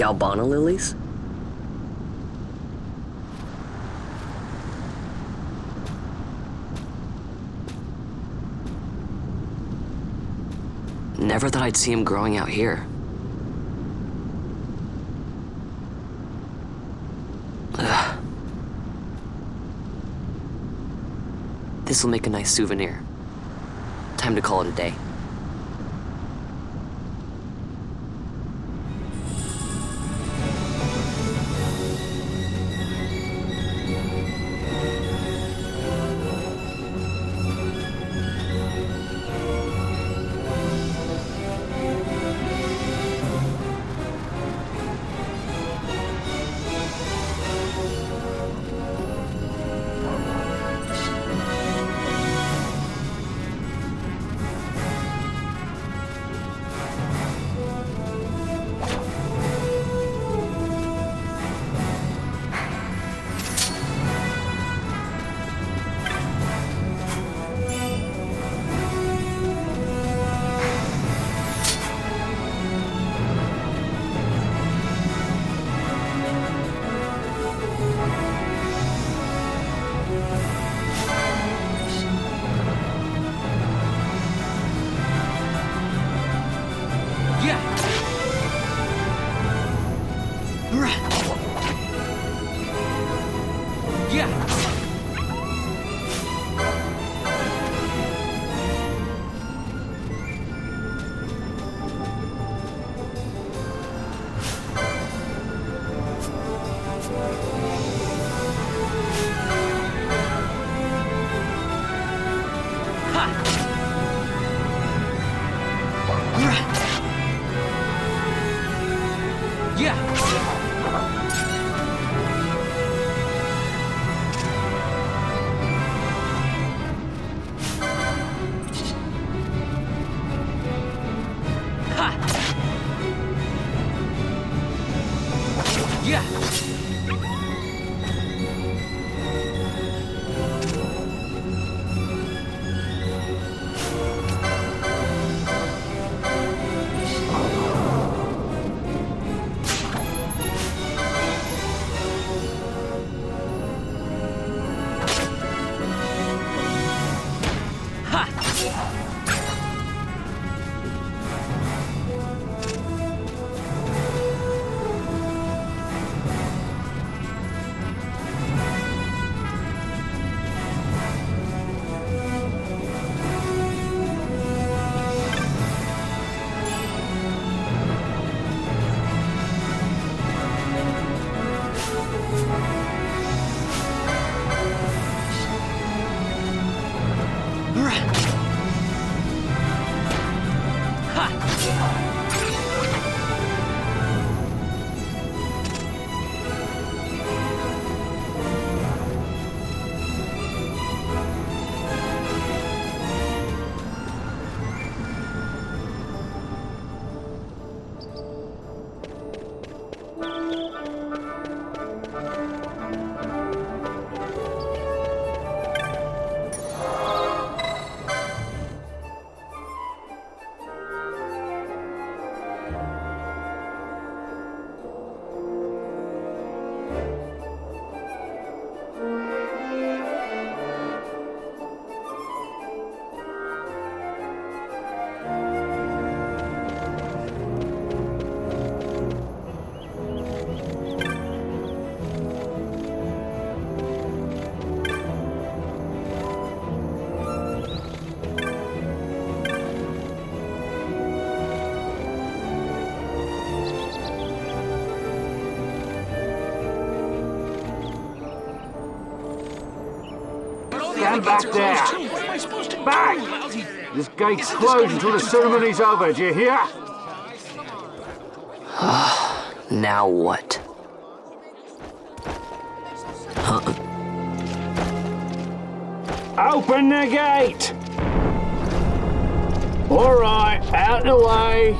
Galbana lilies? Never thought I'd see him growing out here. Ugh. This'll make a nice souvenir. Time to call it a day. Stand back there! Back! This gate's closed until the ceremony's over, do you hear? Now what? Open the gate! Alright, out the way.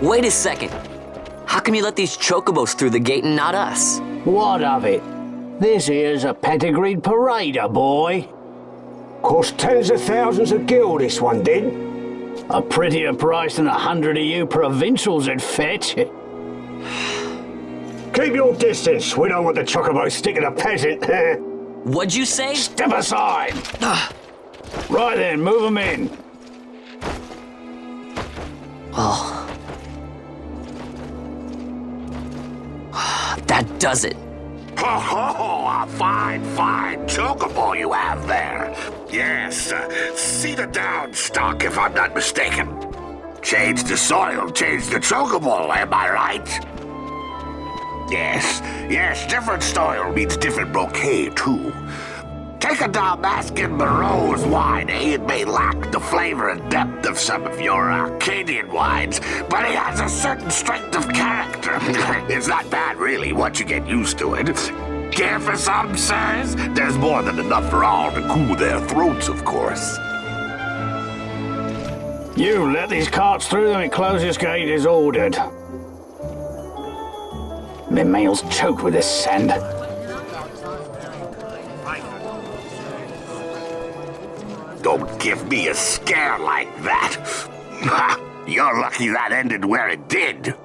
Wait a second. How come you let these chocobos through the gate and not us? What of it? This here's a pedigreed parader, boy. Cost tens of thousands of gil, this one did. A prettier price than 100 of you provincials would fetch. Keep your distance. We don't want the chocobos sticking a peasant. What'd you say? Step aside. Right then, move them in. Oh. That does it. Oh, a fine chocobo you have there. Yes, cedar down stock if I'm not mistaken. Change the soil, change the chocobo, am I right? Yes, different soil means different bouquet too. Take a Dalmascan Moreau's wine, It may lack the flavor and depth of some of your Arcadian wines, but it has a certain strength of character. It's not bad, really, once you get used to it. Care for some, sirs? There's more than enough for all to cool their throats, of course. You let these carts through and closest gate is ordered. My mail's choked with this sand. Don't give me a scare like that. You're lucky that ended where it did.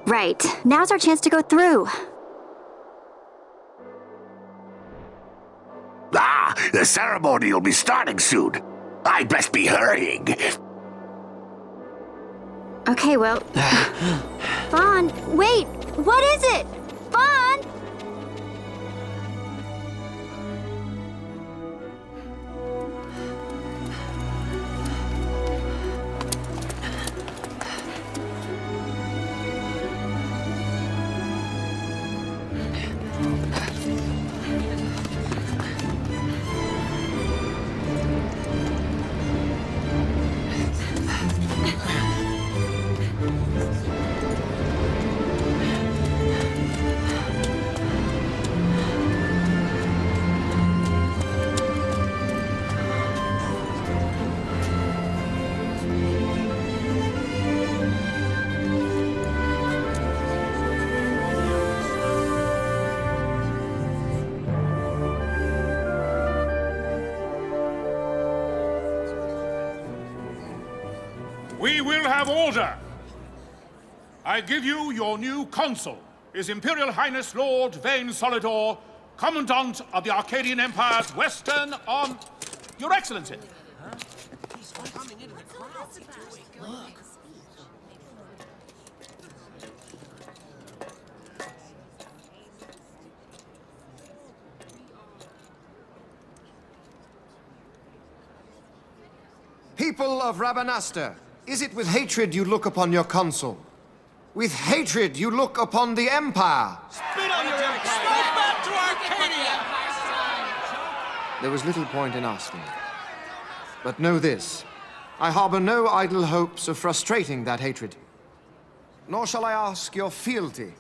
Right. Now's our chance to go through. The ceremony will be starting soon. I'd best be hurrying. Okay, well... Vaughn, wait! What is it? Vaughn! We will have order. I give you your new consul, His Imperial Highness Lord Vane Solidor, Commandant of the Arcadian Empire's Western Arm... Your Excellency. People of Rabanastre, is it with hatred you look upon your consul? With hatred you look upon the Empire? Spit on your empire! Go back to Arcadia! There was little point in asking. But know this, I harbor no idle hopes of frustrating that hatred. Nor shall I ask your fealty.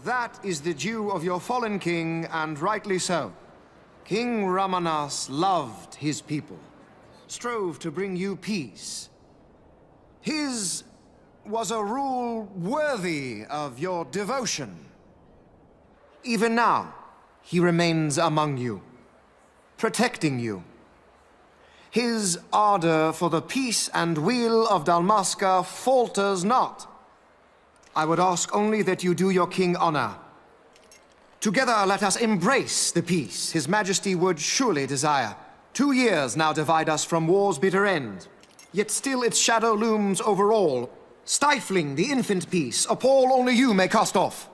That is the due of your fallen king, and rightly so. King Ramanas loved his people, strove to bring you peace. His was a rule worthy of your devotion. Even now, he remains among you, protecting you. His ardor for the peace and weal of Dalmasca falters not. I would ask only that you do your king honor. Together let us embrace the peace His Majesty would surely desire. 2 years now divide us from war's bitter end, yet still its shadow looms over all, stifling the infant peace a pall only you may cast off.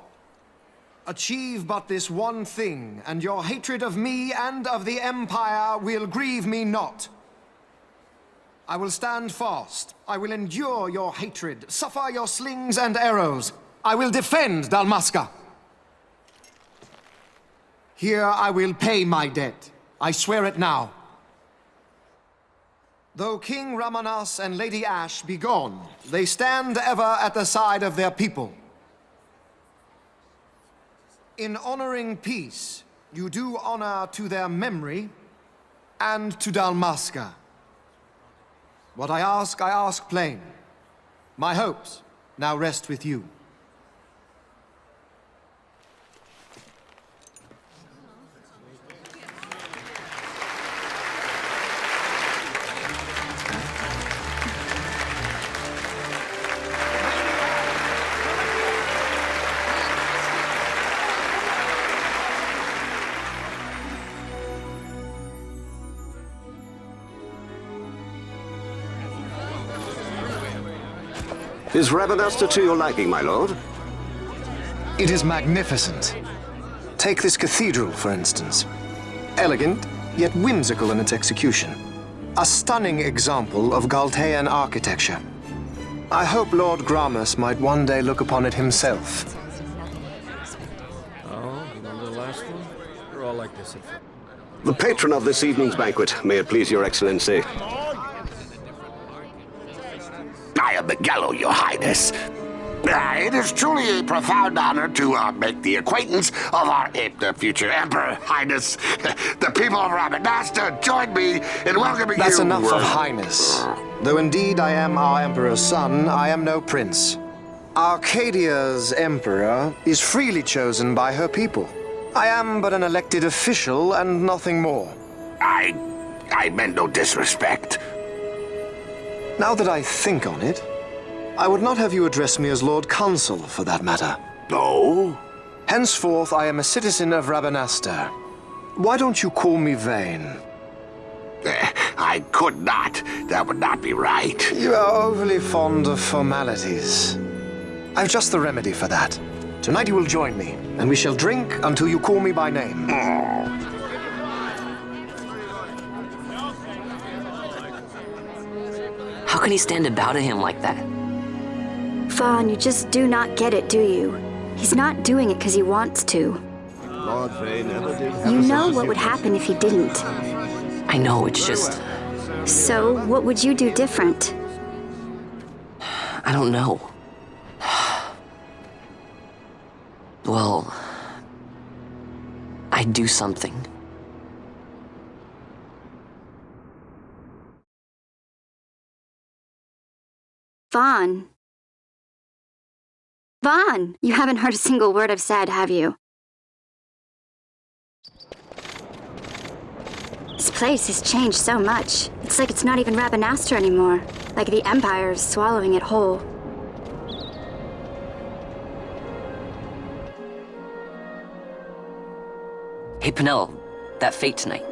Achieve but this one thing, and your hatred of me and of the Empire will grieve me not. I will stand fast. I will endure your hatred, suffer your slings and arrows. I will defend Dalmasca. Here I will pay my debt. I swear it now. Though King Ramanas and Lady Ash be gone, they stand ever at the side of their people. In honoring peace, you do honor to their memory and to Dalmasca. What I ask plain. My hopes now rest with you. Is Rabanasta to your liking, my lord? It is magnificent. Take this cathedral, for instance. Elegant, yet whimsical in its execution. A stunning example of Galtean architecture. I hope Lord Gramus might one day look upon it himself. Oh, remember the last one? You're all like this at first. The patron of this evening's banquet, may it please your excellency. I am Miguelo, your highness. It is truly a profound honor to make the acquaintance of our future emperor, highness. The people of Rabanasta join me in welcoming you. That's enough of highness. Though indeed I am our emperor's son, I am no prince. Arcadia's emperor is freely chosen by her people. I am but an elected official and nothing more. I meant no disrespect. Now that I think on it, I would not have you address me as Lord Consul, for that matter. No? Henceforth, I am a citizen of Rabanasta. Why don't you call me Vane? I could not. That would not be right. You are overly fond of formalities. I've just the remedy for that. Tonight you will join me, and we shall drink until you call me by name. How can he stand about to him like that? Vaughn, you just do not get it, do you? He's not doing it because he wants to. Lord Vane never did have You a know sense what of would humor. happen if he didn't. I know, it's just... So, what would you do different? I don't know. Well... I'd do something. Vaughn. Vaughn! You haven't heard a single word I've said, have you? This place has changed so much. It's like it's not even Rabanasta anymore. Like the Empire is swallowing it whole. Hey, Penel, that fete tonight.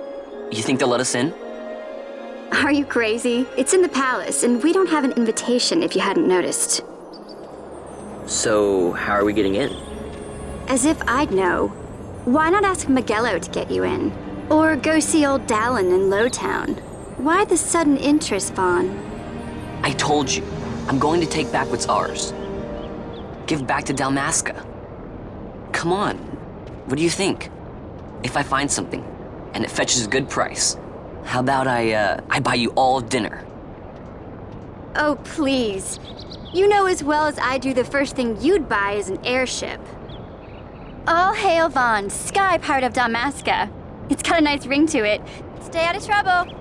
You think they'll let us in? Are you crazy? It's in the palace, and we don't have an invitation if you hadn't noticed. So, how are we getting in? As if I'd know. Why not ask Miguelo to get you in? Or go see old Dallin in Lowtown? Why the sudden interest, Vaughn? I told you, I'm going to take back what's ours. Give back to Dalmasca. Come on, what do you think? If I find something, and it fetches a good price, how about I buy you all dinner? Oh, please. You know as well as I do the first thing you'd buy is an airship. All hail Vaughn, sky pirate of Dalmasca. It's got a nice ring to it. Stay out of trouble.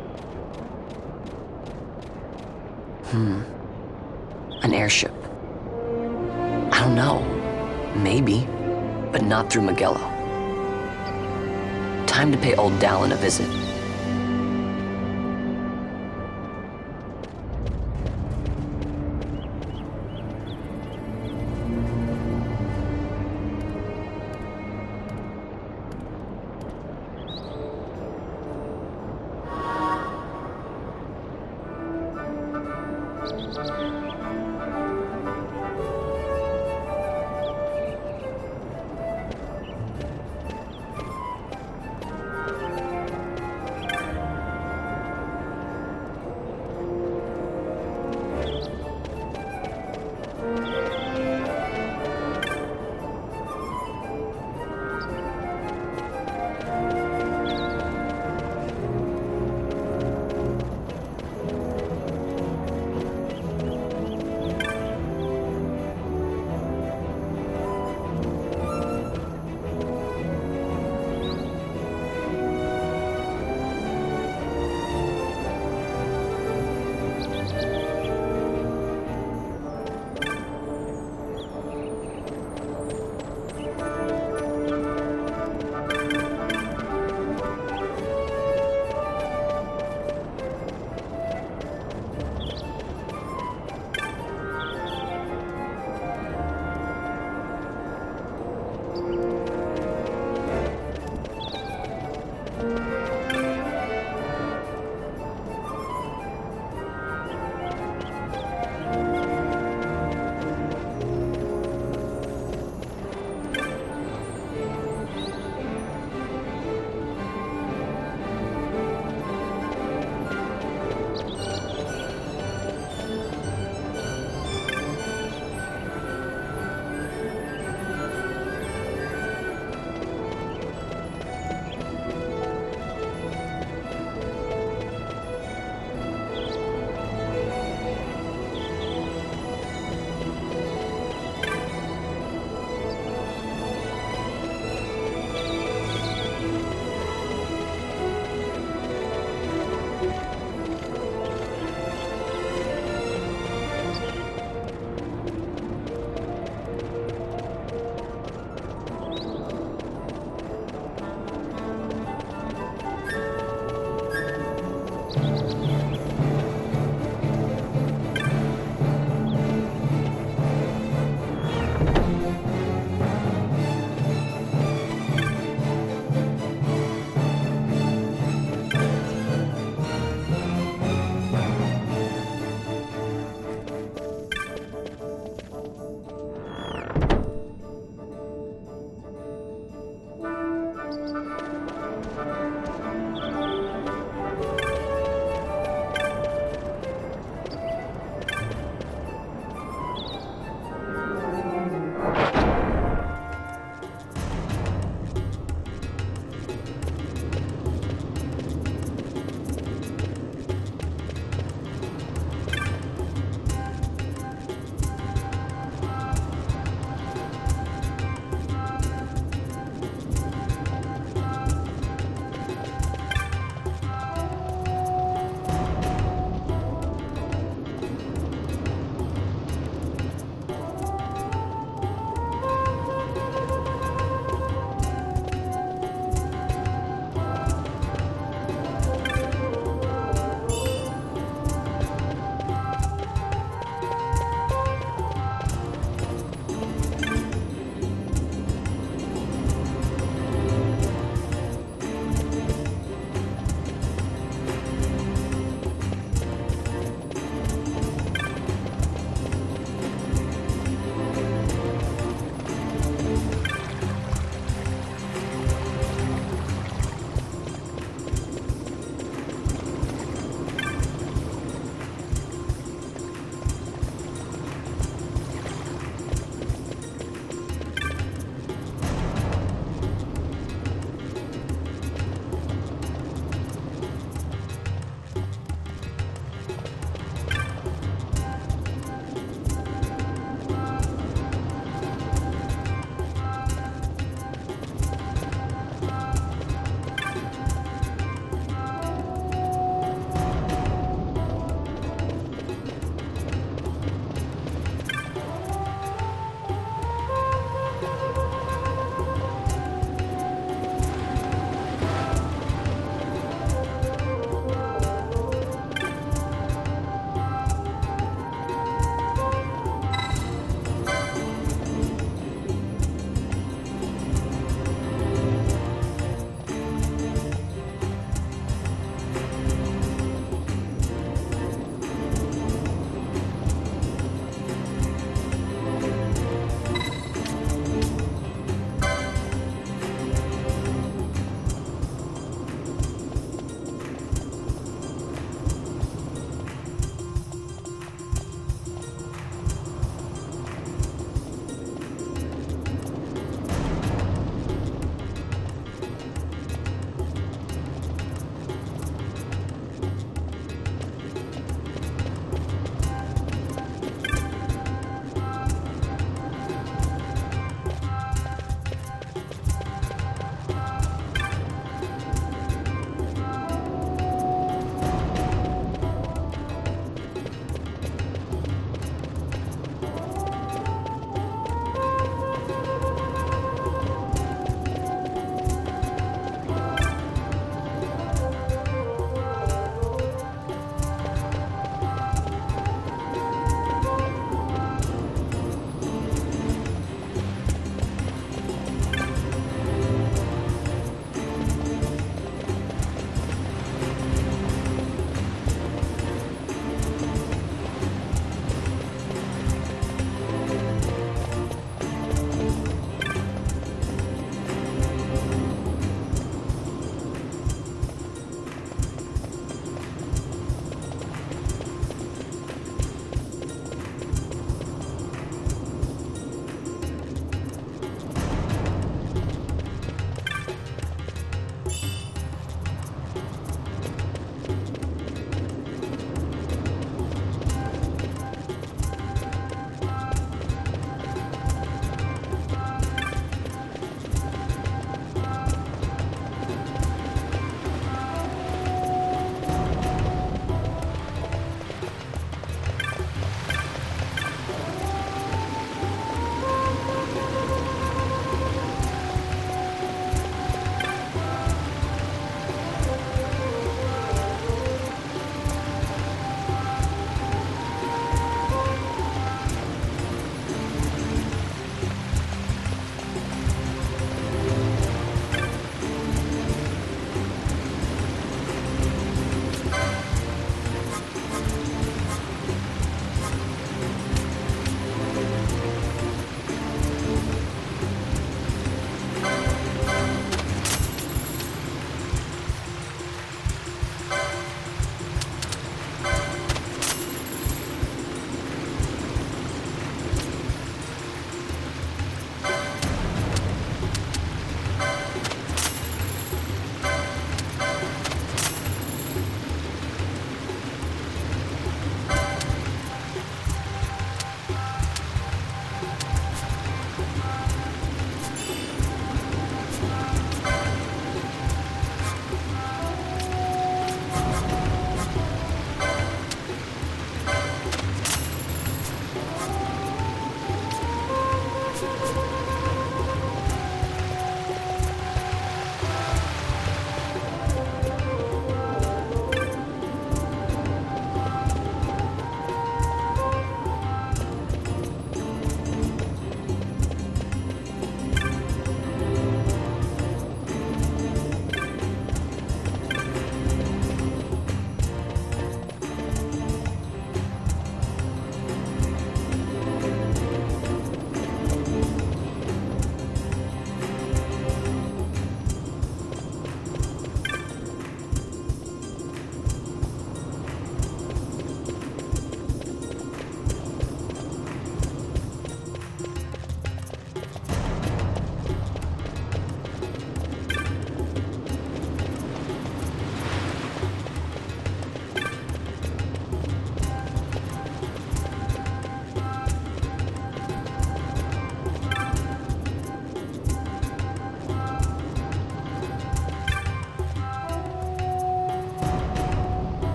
An airship. I don't know. Maybe, but not through Miguelo. Time to pay old Dallin a visit.